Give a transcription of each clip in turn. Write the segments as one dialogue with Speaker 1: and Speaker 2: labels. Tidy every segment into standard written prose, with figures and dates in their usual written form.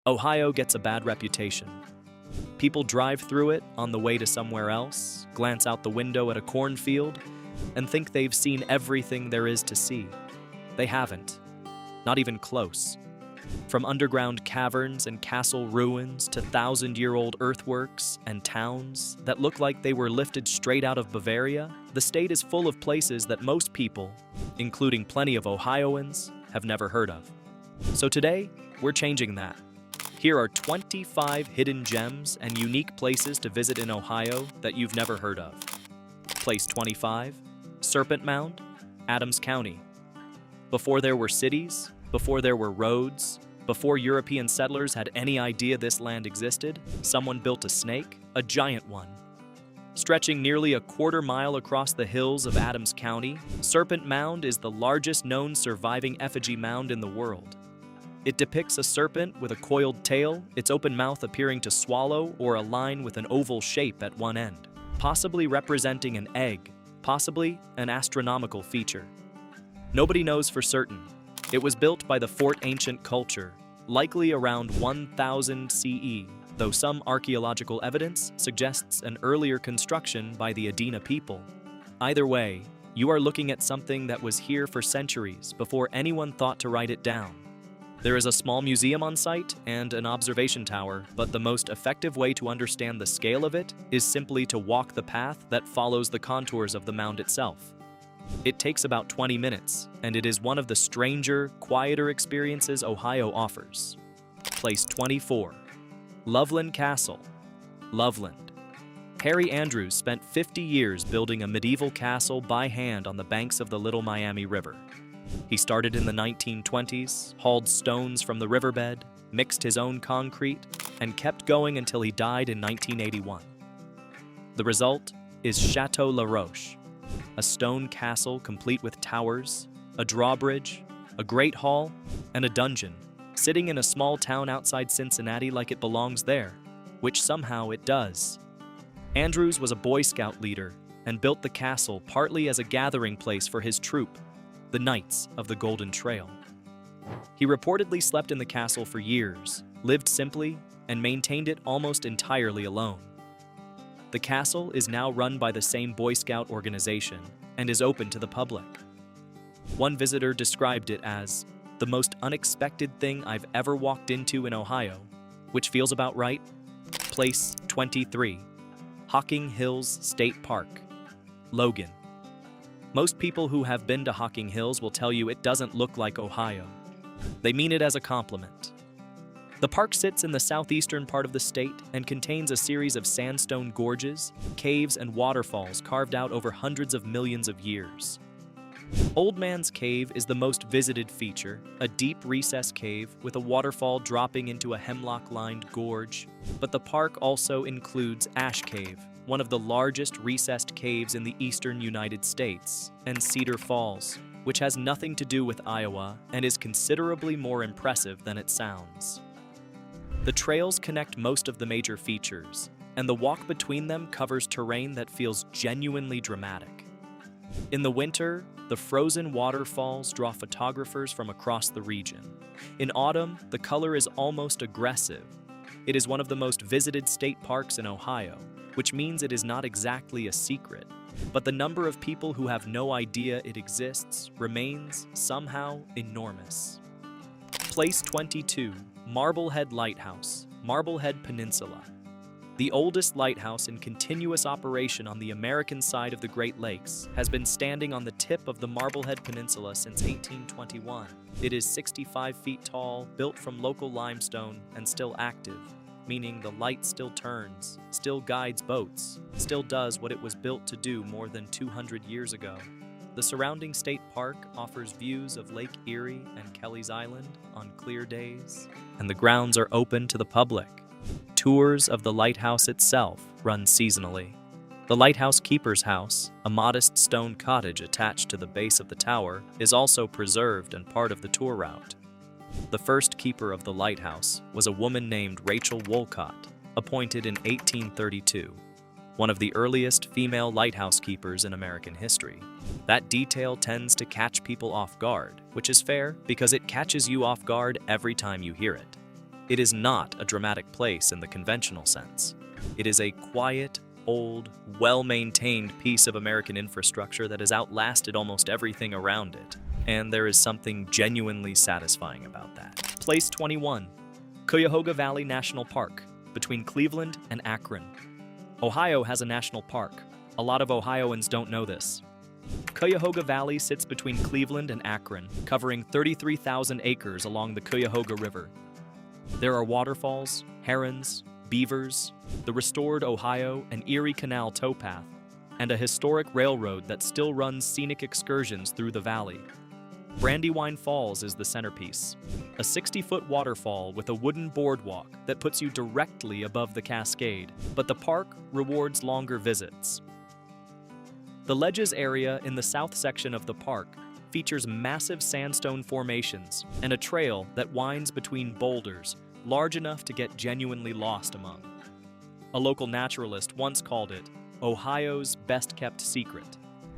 Speaker 1: Ohio gets a bad reputation. People drive through it on the way to somewhere else, glance out the window at a cornfield, and think they've seen everything there is to see. They haven't. Not even close. From underground caverns and castle ruins to thousand-year-old earthworks and towns that look like they were lifted straight out of Bavaria, the state is full of places that most people, including plenty of Ohioans, have never heard of. So today, we're changing that. Here are 25 hidden gems and unique places to visit in Ohio that you've never heard of. Place 25, Serpent Mound, Adams County. Before there were cities, before there were roads, before European settlers had any idea this land existed, someone built a snake, a giant one. Stretching nearly a quarter mile across the hills of Adams County, Serpent Mound is the largest known surviving effigy mound in the world. It depicts a serpent with a coiled tail, its open mouth appearing to swallow, or a line with an oval shape at one end, possibly representing an egg, possibly an astronomical feature. Nobody knows for certain. It was built by the Fort Ancient culture, likely around 1000 CE, though some archaeological evidence suggests an earlier construction by the Adena people. Either way, you are looking at something that was here for centuries before anyone thought to write it down. There is a small museum on site and an observation tower, but the most effective way to understand the scale of it is simply to walk the path that follows the contours of the mound itself. It takes about 20 minutes, and it is one of the stranger, quieter experiences Ohio offers. Place 24, Loveland Castle, Loveland. Harry Andrews spent 50 years building a medieval castle by hand on the banks of the Little Miami River. He started in the 1920s, hauled stones from the riverbed, mixed his own concrete, and kept going until he died in 1981. The result is Chateau La Roche, a stone castle complete with towers, a drawbridge, a great hall, and a dungeon, sitting in a small town outside Cincinnati like it belongs there, which somehow it does. Andrews was a Boy Scout leader and built the castle partly as a gathering place for his troop, the Knights of the Golden Trail. He reportedly slept in the castle for years, lived simply, and maintained it almost entirely alone. The castle is now run by the same Boy Scout organization and is open to the public. One visitor described it as the most unexpected thing I've ever walked into in Ohio, which feels about right. Place 23, Hocking Hills State Park, Logan. Most people who have been to Hocking Hills will tell you it doesn't look like Ohio. They mean it as a compliment. The park sits in the southeastern part of the state and contains a series of sandstone gorges, caves, and waterfalls carved out over hundreds of millions of years. Old Man's Cave is the most visited feature, a deep recessed cave with a waterfall dropping into a hemlock-lined gorge, but the park also includes Ash Cave, one of the largest recessed caves in the eastern United States, and Cedar Falls, which has nothing to do with Iowa and is considerably more impressive than it sounds. The trails connect most of the major features, and the walk between them covers terrain that feels genuinely dramatic. In the winter, the frozen waterfalls draw photographers from across the region. In autumn, the color is almost aggressive. It is one of the most visited state parks in Ohio, which means it is not exactly a secret, but the number of people who have no idea it exists remains somehow enormous. Place 22, Marblehead Lighthouse, Marblehead Peninsula. The oldest lighthouse in continuous operation on the American side of the Great Lakes has been standing on the tip of the Marblehead Peninsula since 1821. It is 65 feet tall, built from local limestone, and still active, meaning the light still turns, still guides boats, still does what it was built to do more than 200 years ago. The surrounding state park offers views of Lake Erie and Kelleys Island on clear days, and the grounds are open to the public. Tours of the lighthouse itself run seasonally. The lighthouse keeper's house, a modest stone cottage attached to the base of the tower, is also preserved and part of the tour route. The first keeper of the lighthouse was a woman named Rachel Wolcott, appointed in 1832. One of the earliest female lighthouse keepers in American history. That detail tends to catch people off guard, which is fair because it catches you off guard every time you hear it. It is not a dramatic place in the conventional sense. It is a quiet, old, well-maintained piece of American infrastructure that has outlasted almost everything around it, and there is something genuinely satisfying about that. Place 21, Cuyahoga Valley National Park, between Cleveland and Akron. Ohio has a national park. A lot of Ohioans don't know this. Cuyahoga Valley sits between Cleveland and Akron, covering 33,000 acres along the Cuyahoga River. There are waterfalls, herons, beavers, the restored Ohio and Erie Canal towpath, and a historic railroad that still runs scenic excursions through the valley. Brandywine Falls is the centerpiece, a 60-foot waterfall with a wooden boardwalk that puts you directly above the cascade, but the park rewards longer visits. The Ledges area in the south section of the park features massive sandstone formations and a trail that winds between boulders large enough to get genuinely lost among. A local naturalist once called it Ohio's best-kept secret,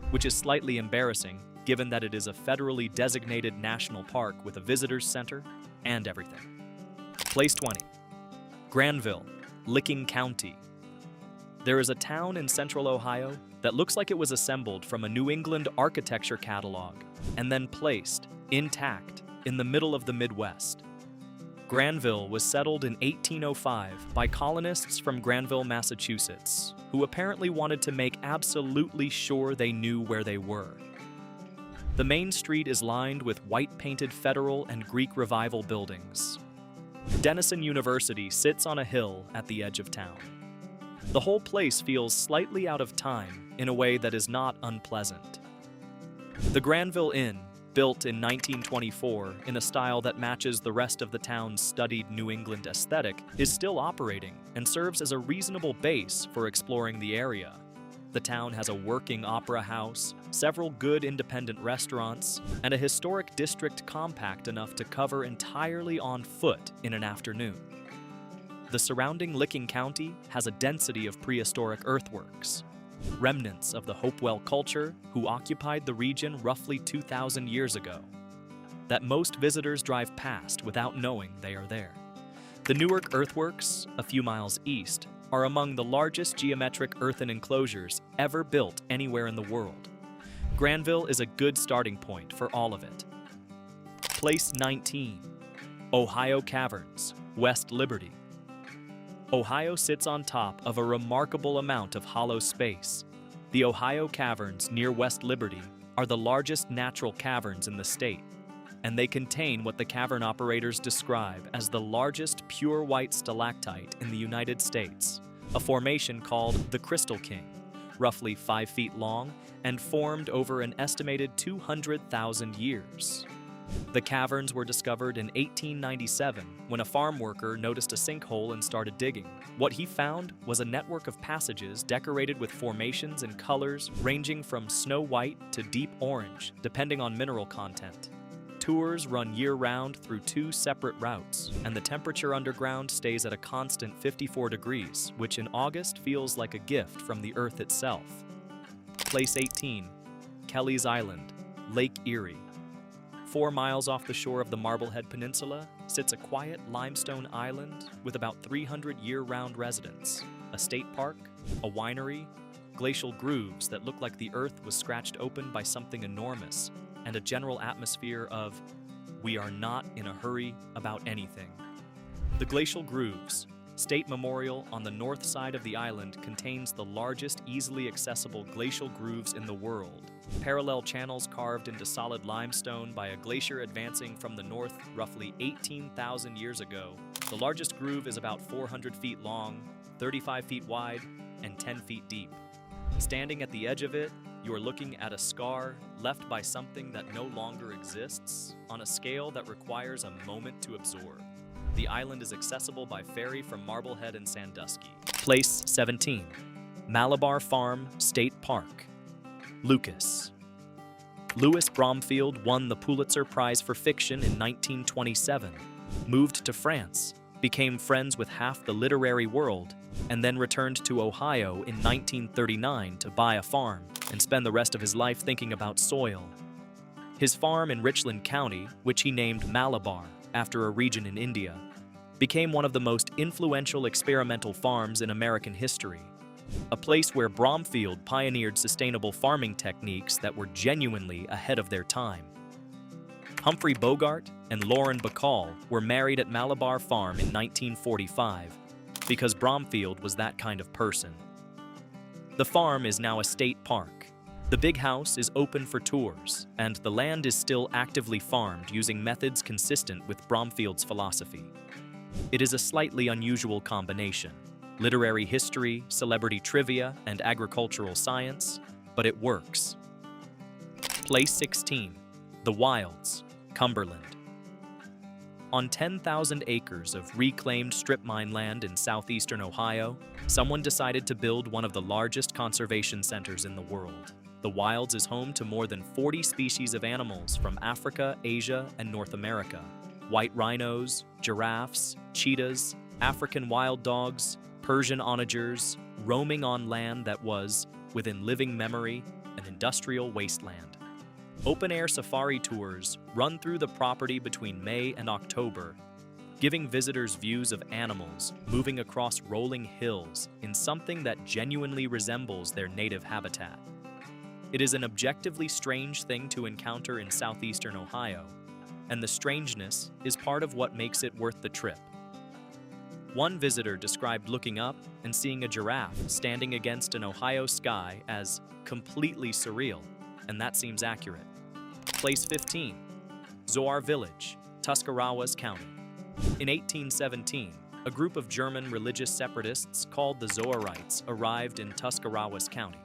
Speaker 1: which is slightly embarrassing given that it is a federally designated national park with a visitors center and everything. Place 20, Granville, Licking County. There is a town in central Ohio that looks like it was assembled from a New England architecture catalog and then placed, intact, in the middle of the Midwest. Granville was settled in 1805 by colonists from Granville, Massachusetts, who apparently wanted to make absolutely sure they knew where they were. The main street is lined with white-painted Federal and Greek Revival buildings. Denison University sits on a hill at the edge of town. The whole place feels slightly out of time in a way that is not unpleasant. The Granville Inn, built in 1924 in a style that matches the rest of the town's studied New England aesthetic, is still operating and serves as a reasonable base for exploring the area. The town has a working opera house, several good independent restaurants, and a historic district compact enough to cover entirely on foot in an afternoon. The surrounding Licking County has a density of prehistoric earthworks, remnants of the Hopewell culture who occupied the region roughly 2,000 years ago, that most visitors drive past without knowing they are there. The Newark earthworks, a few miles east, are among the largest geometric earthen enclosures ever built anywhere in the world. Granville is a good starting point for all of it. Place 19, Ohio Caverns, West Liberty. Ohio sits on top of a remarkable amount of hollow space. The Ohio Caverns near West Liberty are the largest natural caverns in the state, and they contain what the cavern operators describe as the largest pure white stalactite in the United States, a formation called the Crystal King, roughly 5 feet long and formed over an estimated 200,000 years. The caverns were discovered in 1897 when a farm worker noticed a sinkhole and started digging. What he found was a network of passages decorated with formations and colors ranging from snow white to deep orange, depending on mineral content. Tours run year-round through 2 separate routes, and the temperature underground stays at a constant 54 degrees, which in August feels like a gift from the Earth itself. Place 18, Kelleys Island, Lake Erie. 4 miles off the shore of the Marblehead Peninsula sits a quiet limestone island with about 300 year-round residents, a state park, a winery, glacial grooves that look like the Earth was scratched open by something enormous, and a general atmosphere of, we are not in a hurry about anything. The Glacial Grooves, state memorial on the north side of the island, contains the largest easily accessible glacial grooves in the world. Parallel channels carved into solid limestone by a glacier advancing from the north roughly 18,000 years ago. The largest groove is about 400 feet long, 35 feet wide, and 10 feet deep. Standing at the edge of it, you are looking at a scar left by something that no longer exists on a scale that requires a moment to absorb. The island is accessible by ferry from Marblehead and Sandusky. Place 17, Malabar Farm State Park, Lucas. Louis Bromfield won the Pulitzer Prize for Fiction in 1927, moved to France, became friends with half the literary world, and then returned to Ohio in 1939 to buy a farm and spend the rest of his life thinking about soil. His farm in Richland County, which he named Malabar after a region in India, became one of the most influential experimental farms in American history, a place where Bromfield pioneered sustainable farming techniques that were genuinely ahead of their time. Humphrey Bogart and Lauren Bacall were married at Malabar Farm in 1945 because Bromfield was that kind of person. The farm is now a state park. The big house is open for tours, and the land is still actively farmed using methods consistent with Bromfield's philosophy. It is a slightly unusual combination: literary history, celebrity trivia, and agricultural science, but it works. Place 16. The Wilds, Cumberland. On 10,000 acres of reclaimed strip mine land in southeastern Ohio, someone decided to build one of the largest conservation centers in the world. The Wilds is home to more than 40 species of animals from Africa, Asia, and North America. White rhinos, giraffes, cheetahs, African wild dogs, Persian onagers, roaming on land that was, within living memory, an industrial wasteland. Open-air safari tours run through the property between May and October, giving visitors views of animals moving across rolling hills in something that genuinely resembles their native habitat. It is an objectively strange thing to encounter in southeastern Ohio, and the strangeness is part of what makes it worth the trip. One visitor described looking up and seeing a giraffe standing against an Ohio sky as completely surreal, and that seems accurate. Place 15. Zoar Village, Tuscarawas County. In 1817, a group of German religious separatists called the Zoarites arrived in Tuscarawas County,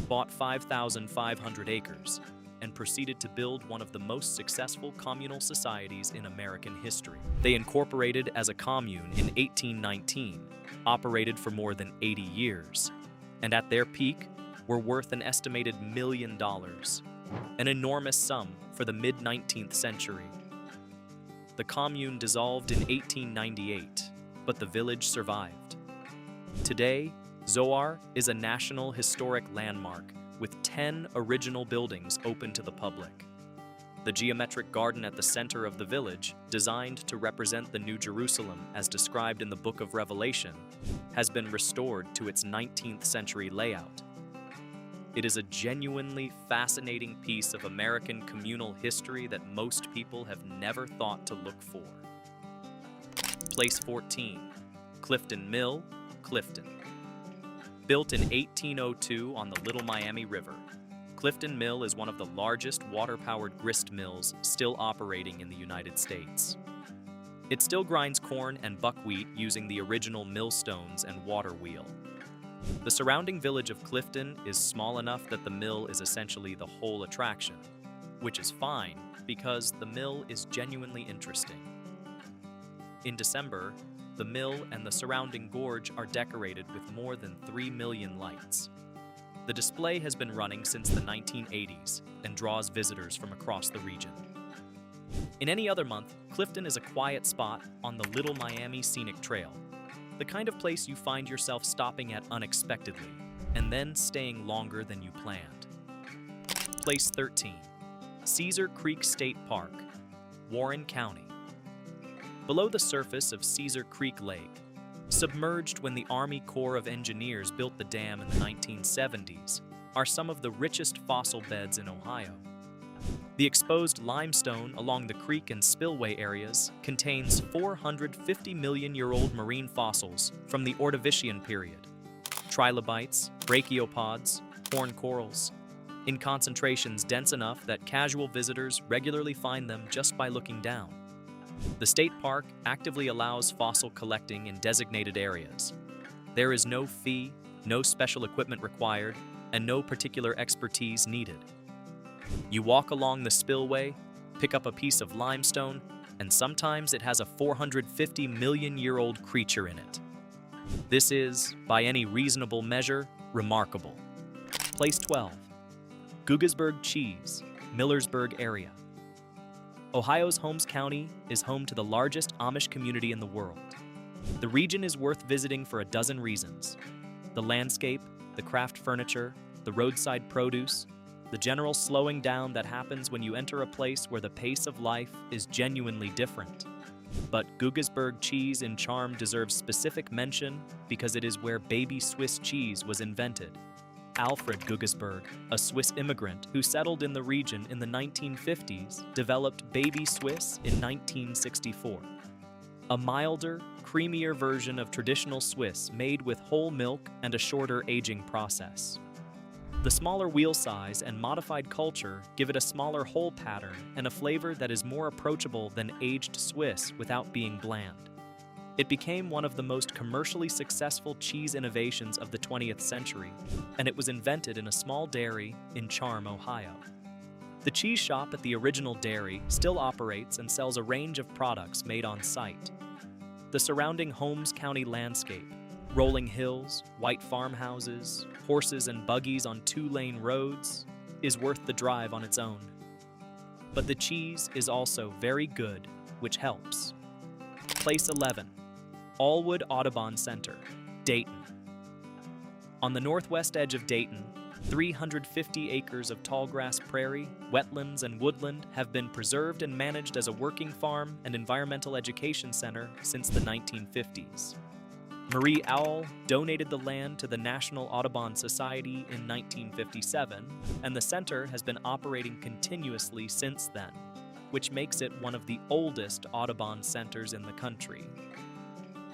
Speaker 1: bought 5,500 acres, and proceeded to build one of the most successful communal societies in American history. They incorporated as a commune in 1819, operated for more than 80 years, and at their peak were worth an estimated $1 million, an enormous sum for the mid-19th century. The commune dissolved in 1898, but the village survived. Today, Zoar is a National Historic Landmark with 10 original buildings open to the public. The geometric garden at the center of the village, designed to represent the New Jerusalem as described in the Book of Revelation, has been restored to its 19th century layout. It is a genuinely fascinating piece of American communal history that most people have never thought to look for. Place 14. Clifton Mill, Clifton. Built in 1802 on the Little Miami River, Clifton Mill is one of the largest water-powered grist mills still operating in the United States. It still grinds corn and buckwheat using the original millstones and water wheel. The surrounding village of Clifton is small enough that the mill is essentially the whole attraction, which is fine because the mill is genuinely interesting. In December, the mill and the surrounding gorge are decorated with more than 3 million lights. The display has been running since the 1980s and draws visitors from across the region. In any other month, Clifton is a quiet spot on the Little Miami Scenic Trail, the kind of place you find yourself stopping at unexpectedly and then staying longer than you planned. Place 13. Cedar Creek State Park, Warren County. Below the surface of Cedar Creek Lake, submerged when the Army Corps of Engineers built the dam in the 1970s, are some of the richest fossil beds in Ohio. The exposed limestone along the creek and spillway areas contains 450 million-year-old marine fossils from the Ordovician period, trilobites, brachiopods, horn corals, in concentrations dense enough that casual visitors regularly find them just by looking down. The state park actively allows fossil collecting in designated areas. There is no fee, no special equipment required, and no particular expertise needed. You walk along the spillway, pick up a piece of limestone, and sometimes it has a 450 million-year-old creature in it. This is, by any reasonable measure, remarkable. Place 12. Guggisberg Cheese, Millersburg area. Ohio's Holmes County is home to the largest Amish community in the world. The region is worth visiting for a dozen reasons: the landscape, the craft furniture, the roadside produce, the general slowing down that happens when you enter a place where the pace of life is genuinely different. But Guggisberg cheese in charm deserves specific mention because it is where baby Swiss cheese was invented. Alfred Guggisberg, a Swiss immigrant who settled in the region in the 1950s, developed baby Swiss in 1964. A milder, creamier version of traditional Swiss made with whole milk and a shorter aging process. The smaller wheel size and modified culture give it a smaller hole pattern and a flavor that is more approachable than aged Swiss without being bland. It became one of the most commercially successful cheese innovations of the 20th century, and it was invented in a small dairy in Charm, Ohio. The cheese shop at the original dairy still operates and sells a range of products made on site. The surrounding Holmes County landscape, rolling hills, white farmhouses, horses and buggies on two-lane roads, is worth the drive on its own. But the cheese is also very good, which helps. Place 11. Aullwood Audubon Center, Dayton. On the northwest edge of Dayton, 350 acres of tallgrass prairie, wetlands, and woodland have been preserved and managed as a working farm and environmental education center since the 1950s. Marie Aull donated the land to the National Audubon Society in 1957, and the center has been operating continuously since then, which makes it one of the oldest Audubon centers in the country.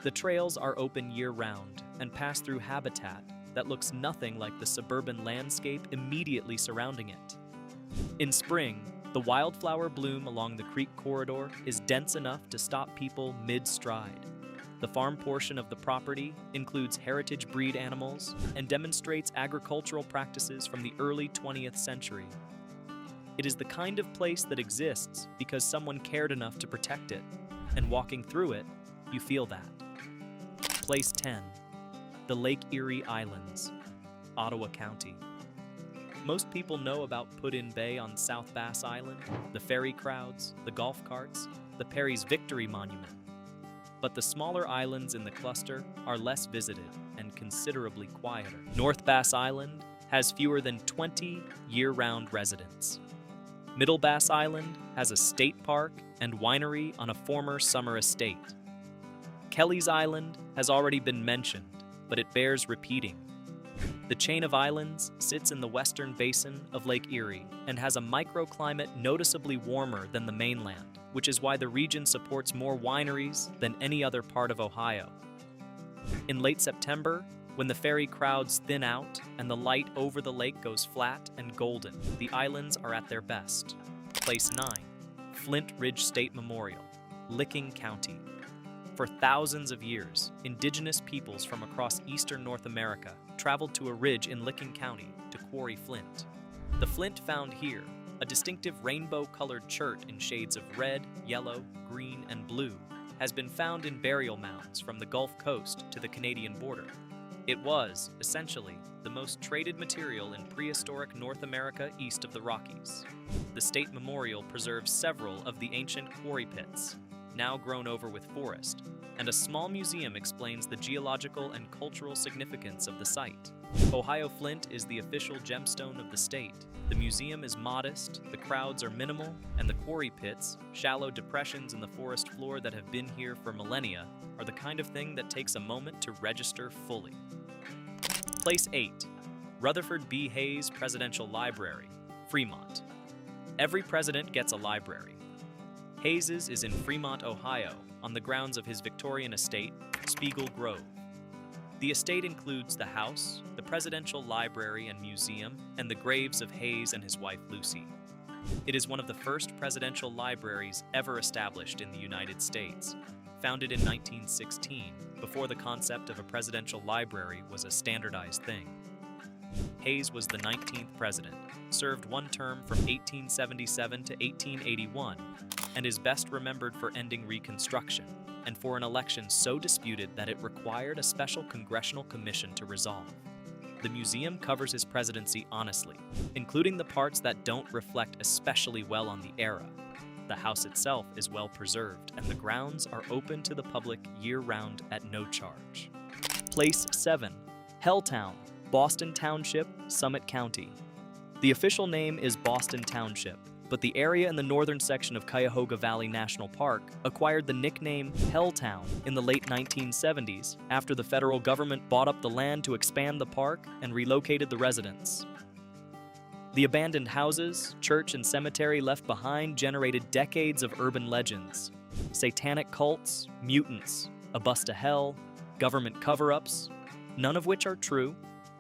Speaker 1: The trails are open year-round and pass through habitat that looks nothing like the suburban landscape immediately surrounding it. In spring, the wildflower bloom along the creek corridor is dense enough to stop people mid-stride. The farm portion of the property includes heritage breed animals and demonstrates agricultural practices from the early 20th century. It is the kind of place that exists because someone cared enough to protect it, and walking through it, you feel that. Place 10. The Lake Erie Islands, Ottawa County. Most people know about Put-in Bay on South Bass Island, the ferry crowds, the golf carts, the Perry's Victory Monument. But the smaller islands in the cluster are less visited and considerably quieter. North Bass Island has fewer than 20 year-round residents. Middle Bass Island has a state park and winery on a former summer estate. Kelleys Island has already been mentioned, but it bears repeating. The chain of islands sits in the western basin of Lake Erie and has a microclimate noticeably warmer than the mainland, which is why the region supports more wineries than any other part of Ohio. In late September, when the ferry crowds thin out and the light over the lake goes flat and golden, the islands are at their best. Place 9. Flint Ridge State Memorial, Licking County. For thousands of years, indigenous peoples from across eastern North America traveled to a ridge in Licking County to quarry flint. The flint found here, a distinctive rainbow-colored chert in shades of red, yellow, green, and blue, has been found in burial mounds from the Gulf Coast to the Canadian border. It was, essentially, the most traded material in prehistoric North America east of the Rockies. The state memorial preserves several of the ancient quarry pits, now grown over with forest, and a small museum explains the geological and cultural significance of the site. Ohio Flint is the official gemstone of the state. The museum is modest, the crowds are minimal, and the quarry pits, shallow depressions in the forest floor that have been here for millennia, are the kind of thing that takes a moment to register fully. Place 8. Rutherford B. Hayes Presidential Library, Fremont. Every president gets a library. Hayes's is in Fremont, Ohio, on the grounds of his Victorian estate, Spiegel Grove. The estate includes the house, the Presidential Library and Museum, and the graves of Hayes and his wife Lucy. It is one of the first presidential libraries ever established in the United States, founded in 1916, before the concept of a presidential library was a standardized thing. Hayes was the 19th president, served one term from 1877 to 1881, and is best remembered for ending Reconstruction, and for an election so disputed that it required a special congressional commission to resolve. The museum covers his presidency honestly, including the parts that don't reflect especially well on the era. The house itself is well preserved, and the grounds are open to the public year-round at no charge. Place 7. Helltown, Boston Township, Summit County. The official name is Boston Township, but the area in the northern section of Cuyahoga Valley National Park acquired the nickname Helltown in the late 1970s after the federal government bought up the land to expand the park and relocated the residents. The abandoned houses, church, and cemetery left behind generated decades of urban legends. Satanic cults, mutants, a bus to hell, government cover-ups, none of which are true,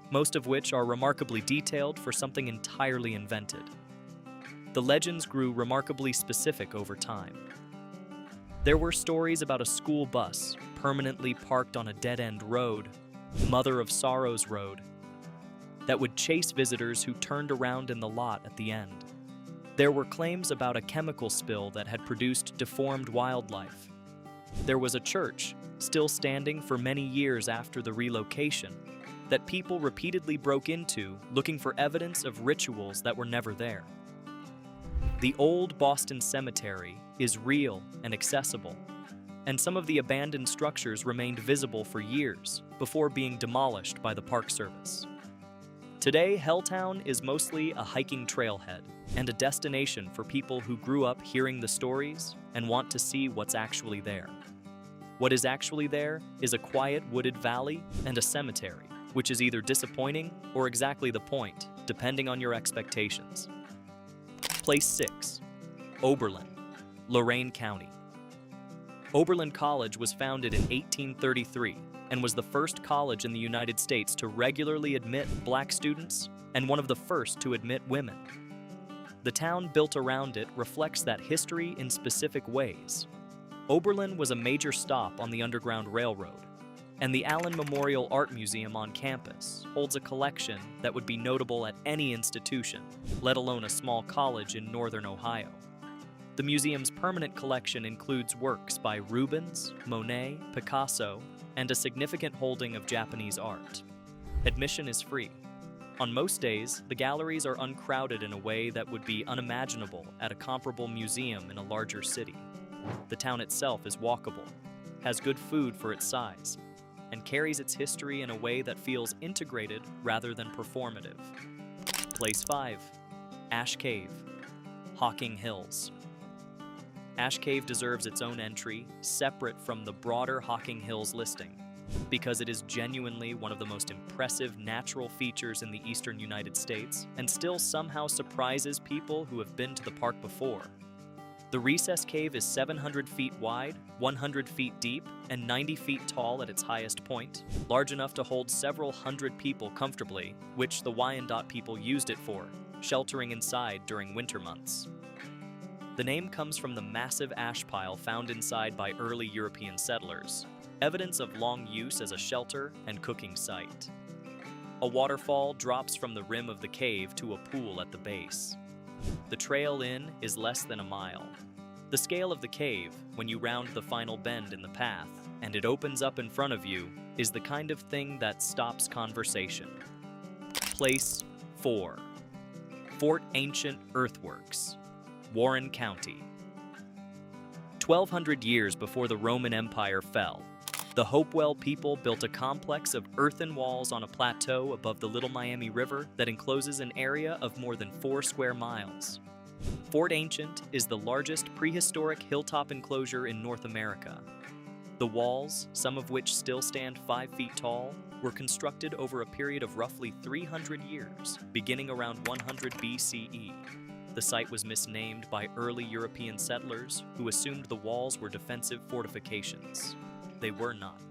Speaker 1: most of which are remarkably detailed for something entirely invented. The legends grew remarkably specific over time. There were stories about a school bus permanently parked on a dead-end road, Mother of Sorrows Road, that would chase visitors who turned around in the lot at the end. There were claims about a chemical spill that had produced deformed wildlife. There was a church, still standing for many years after the relocation, that people repeatedly broke into looking for evidence of rituals that were never there. The old Boston Cemetery is real and accessible, and some of the abandoned structures remained visible for years before being demolished by the Park Service. Today, Helltown is mostly a hiking trailhead and a destination for people who grew up hearing the stories and want to see what's actually there. What is actually there is a quiet wooded valley and a cemetery, which is either disappointing or exactly the point, depending on your expectations. Place 6. Oberlin, Lorain County. Oberlin College was founded in 1833 and was the first college in the United States to regularly admit black students and one of the first to admit women. The town built around it reflects that history in specific ways. Oberlin was a major stop on the Underground Railroad, and the Allen Memorial Art Museum on campus holds a collection that would be notable at any institution, let alone a small college in northern Ohio. The museum's permanent collection includes works by Rubens, Monet, Picasso, and a significant holding of Japanese art. Admission is free. On most days, the galleries are uncrowded in a way that would be unimaginable at a comparable museum in a larger city. The town itself is walkable, has good food for its size, and carries its history in a way that feels integrated rather than performative. Place 5. Ash Cave, Hocking Hills. Ash Cave deserves its own entry, separate from the broader Hocking Hills listing, because it is genuinely one of the most impressive natural features in the eastern United States and still somehow surprises people who have been to the park before. The recess cave is 700 feet wide, 100 feet deep, and 90 feet tall at its highest point, large enough to hold several hundred people comfortably, which the Wyandotte people used it for, sheltering inside during winter months. The name comes from the massive ash pile found inside by early European settlers, evidence of long use as a shelter and cooking site. A waterfall drops from the rim of the cave to a pool at the base. The trail in is less than a mile. The scale of the cave, when you round the final bend in the path, and it opens up in front of you, is the kind of thing that stops conversation. Place 4. Fort Ancient Earthworks, Warren County. 1,200 years before the Roman Empire fell, the Hopewell people built a complex of earthen walls on a plateau above the Little Miami River that encloses an area of more than 4 square miles. Fort Ancient is the largest prehistoric hilltop enclosure in North America. The walls, some of which still stand 5 feet tall, were constructed over a period of roughly 300 years, beginning around 100 BCE. The site was misnamed by early European settlers who assumed the walls were defensive fortifications. They were not.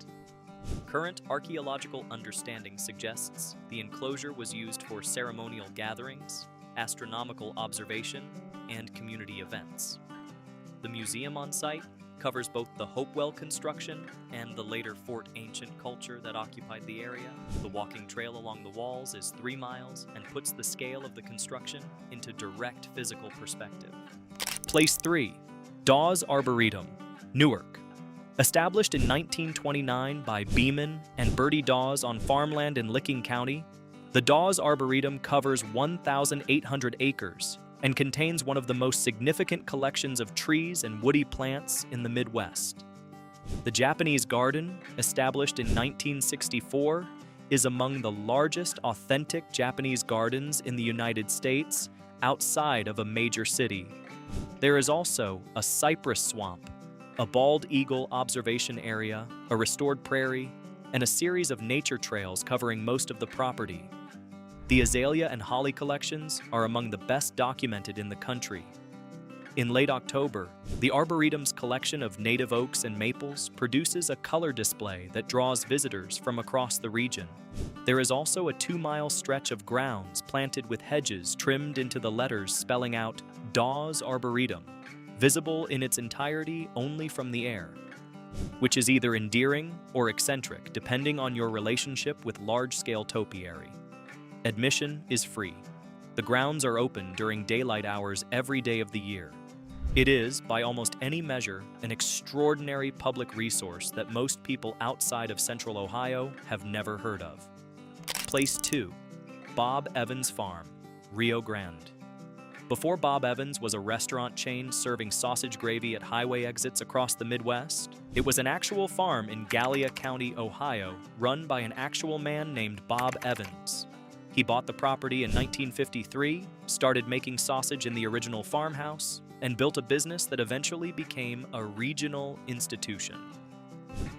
Speaker 1: Current archaeological understanding suggests the enclosure was used for ceremonial gatherings, astronomical observation, and community events. The museum on site covers both the Hopewell construction and the later Fort Ancient culture that occupied the area. The walking trail along the walls is 3 miles and puts the scale of the construction into direct physical perspective. Place 3. Dawes Arboretum, Newark. Established in 1929 by Beeman and Bertie Dawes on farmland in Licking County, the Dawes Arboretum covers 1,800 acres and contains one of the most significant collections of trees and woody plants in the Midwest. The Japanese Garden, established in 1964, is among the largest authentic Japanese gardens in the United States outside of a major city. There is also a cypress swamp, a bald eagle observation area, a restored prairie, and a series of nature trails covering most of the property. The azalea and holly collections are among the best documented in the country. In late October, the Arboretum's collection of native oaks and maples produces a color display that draws visitors from across the region. There is also a 2-mile stretch of grounds planted with hedges trimmed into the letters spelling out Dawes Arboretum, visible in its entirety only from the air, which is either endearing or eccentric depending on your relationship with large-scale topiary. Admission is free. The grounds are open during daylight hours every day of the year. It is, by almost any measure, an extraordinary public resource that most people outside of Central Ohio have never heard of. Place 2. Bob Evans Farm, Rio Grande. Before Bob Evans was a restaurant chain serving sausage gravy at highway exits across the Midwest, it was an actual farm in Gallia County, Ohio, run by an actual man named Bob Evans. He bought the property in 1953, started making sausage in the original farmhouse, and built a business that eventually became a regional institution.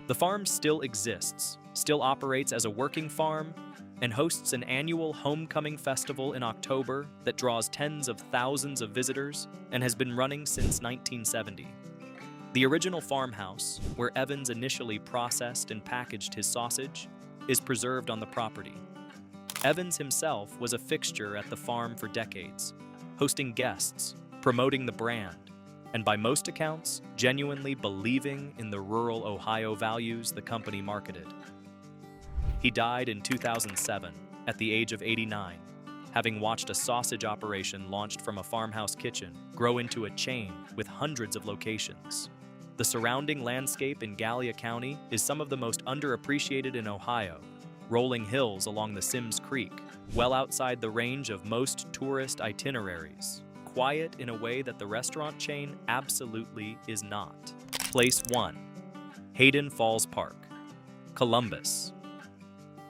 Speaker 1: The farm still exists, still operates as a working farm, and hosts an annual homecoming festival in October that draws tens of thousands of visitors and has been running since 1970. The original farmhouse, where Evans initially processed and packaged his sausage, is preserved on the property. Evans himself was a fixture at the farm for decades, hosting guests, promoting the brand, and by most accounts, genuinely believing in the rural Ohio values the company marketed. He died in 2007, at the age of 89, having watched a sausage operation launched from a farmhouse kitchen grow into a chain with hundreds of locations. The surrounding landscape in Gallia County is some of the most underappreciated in Ohio, rolling hills along the Sims Creek, well outside the range of most tourist itineraries. Quiet in a way that the restaurant chain absolutely is not. Place 1. Hayden Falls Park, Columbus.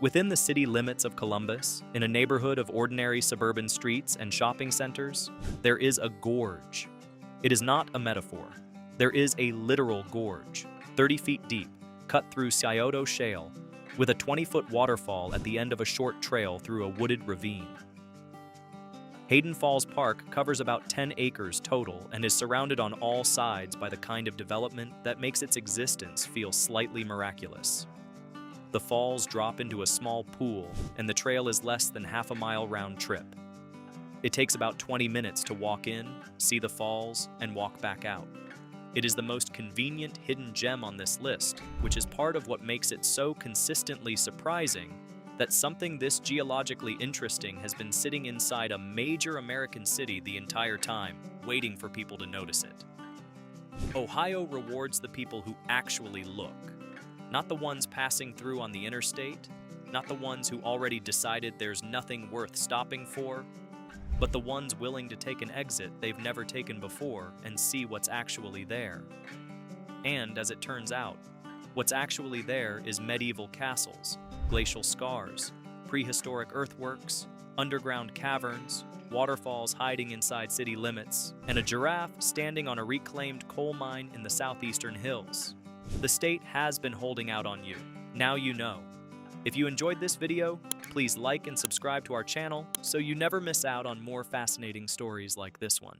Speaker 1: Within the city limits of Columbus, in a neighborhood of ordinary suburban streets and shopping centers, there is a gorge. It is not a metaphor. There is a literal gorge, 30 feet deep, cut through Scioto Shale, with a 20-foot waterfall at the end of a short trail through a wooded ravine. Hayden Falls Park covers about 10 acres total and is surrounded on all sides by the kind of development that makes its existence feel slightly miraculous. The falls drop into a small pool, and the trail is less than half a mile round trip. It takes about 20 minutes to walk in, see the falls, and walk back out. It is the most convenient hidden gem on this list, which is part of what makes it so consistently surprising that something this geologically interesting has been sitting inside a major American city the entire time, waiting for people to notice it. Ohio rewards the people who actually look, not the ones passing through on the interstate, not the ones who already decided there's nothing worth stopping for, but the ones willing to take an exit they've never taken before and see what's actually there. And, as it turns out, what's actually there is medieval castles, glacial scars, prehistoric earthworks, underground caverns, waterfalls hiding inside city limits, and a giraffe standing on a reclaimed coal mine in the southeastern hills. The state has been holding out on you. Now you know. If you enjoyed this video, please like and subscribe to our channel so you never miss out on more fascinating stories like this one.